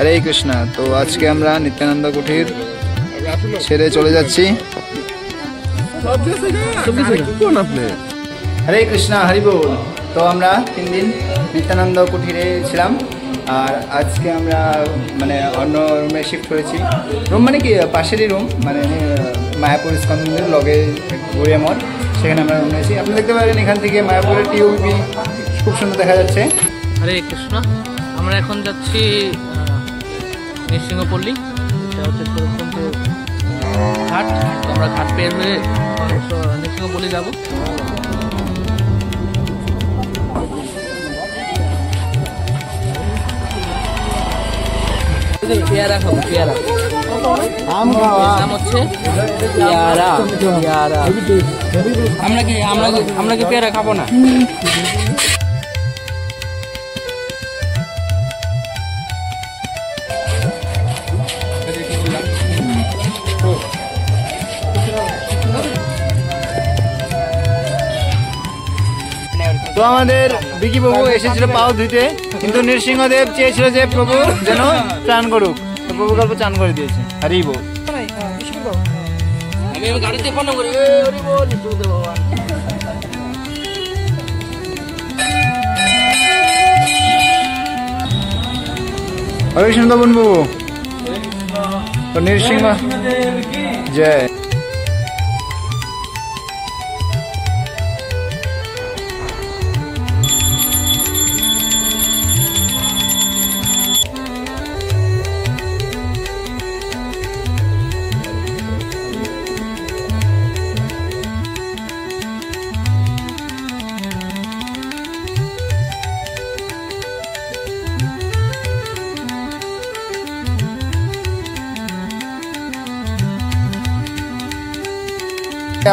হরে কৃষ্ণ। তো আজকে আমরা নিত্যানন্দ কুঠির ছেড়ে চলে যাচ্ছি। হরে কৃষ্ণ, হরি বল। তো আমরা 3 দিন নিত্যানন্দ কুঠিরে ছিলাম, আর আজকে আমরা মানে অন্য রুমে শিফট করেছি। রুম মানে কি পাশেরই রুম, মানে মায়াপুর ইস্কন মন্দির লগে গড়িয়া মঠ, সেখানে আমরা রুম নিয়েছি। আপনি দেখতে পারেন এখান থেকে মায়াপুরের টিউবি খুব সুন্দর দেখা যাচ্ছে। হরে কৃষ্ণ। আমরা এখন যাচ্ছি নৃসিংহপল্লী, এটা হচ্ছে ঘাট। আমরা ঘাট পেয়ে হয়ে নৃসিংহপল্লী যাব। পেয়ারা খাবো, পেয়ারা আম খাওয়া, নাম হচ্ছে পেয়ারা। পেয়ারা আমরা কি পেয়ারা খাবো না? তো আমাদের বিকি বাবু এসেছিল পাও ধুইতে, কিন্তু নৃসিংহদেব চেয়েছিল যে প্রভু যেন চান করুক, তো প্রভু গল্প চান করে দিয়েছে। হরি বল। আমি গাড়িতে ফোন করি, হরে কৃষ্ণ বাবু। তো নৃসিংহ জয়।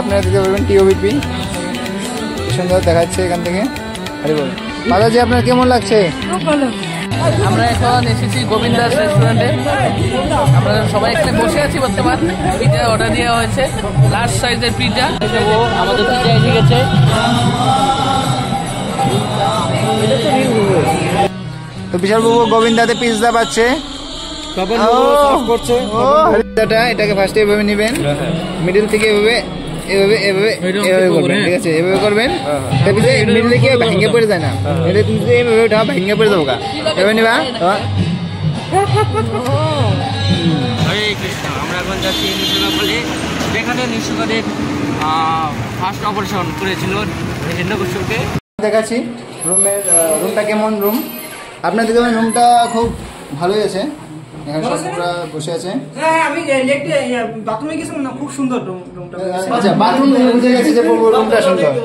আপনারা দিতে পারবেন টিওবিপি, সুন্দর দেখাচ্ছে এখান থেকে। হরি বল। মাতাজি, আপনার কেমন লাগছে? আমরা এখন এসেছি গোবিন্দাস রেস্টুরেন্টে। আমরা সবাই এখানে বসে আছি বর্তমান। পিজা অর্ডার দেওয়া হয়েছে, লার্জ সাইজের পিজা। আমাদের পিজা এসে গেছে। তো বিশাল বাবু গোবিন্দাতে পিৎজা পাচ্ছে। এটাকে ফার্স্টে এভাবে নেবেন, মিডিল থেকে এভাবে এভাবে এভাবে এভাবে করবেন, ঠিক আছে? এভাবে করবেন, তারপরে মিডিলে কি ভেঙে পড়ে যায় না, এটা তুমি এভাবে ওঠা ভেঙে পড়ে যাবো। এভাবে নিবা। হরে কৃষ্ণ। আমরা এখন যাচ্ছি নৃসিংহপল্লী, যেখানে নৃসিংহদেব ফার্স্ট অপারেশন করেছিল হিরণ্যকশিপুকে। দেখাচ্ছি রুমটা কেমন রুম। আপনার দিকে রুমটা খুব ভালোই আছে, এখানে সবরা বসে আছে। হ্যাঁ, আমি বাথরুমে গেছিলাম না, খুব সুন্দর রুমটা। আচ্ছা, বাথরুম বুঝে গেছি যে রুমটা সুন্দর।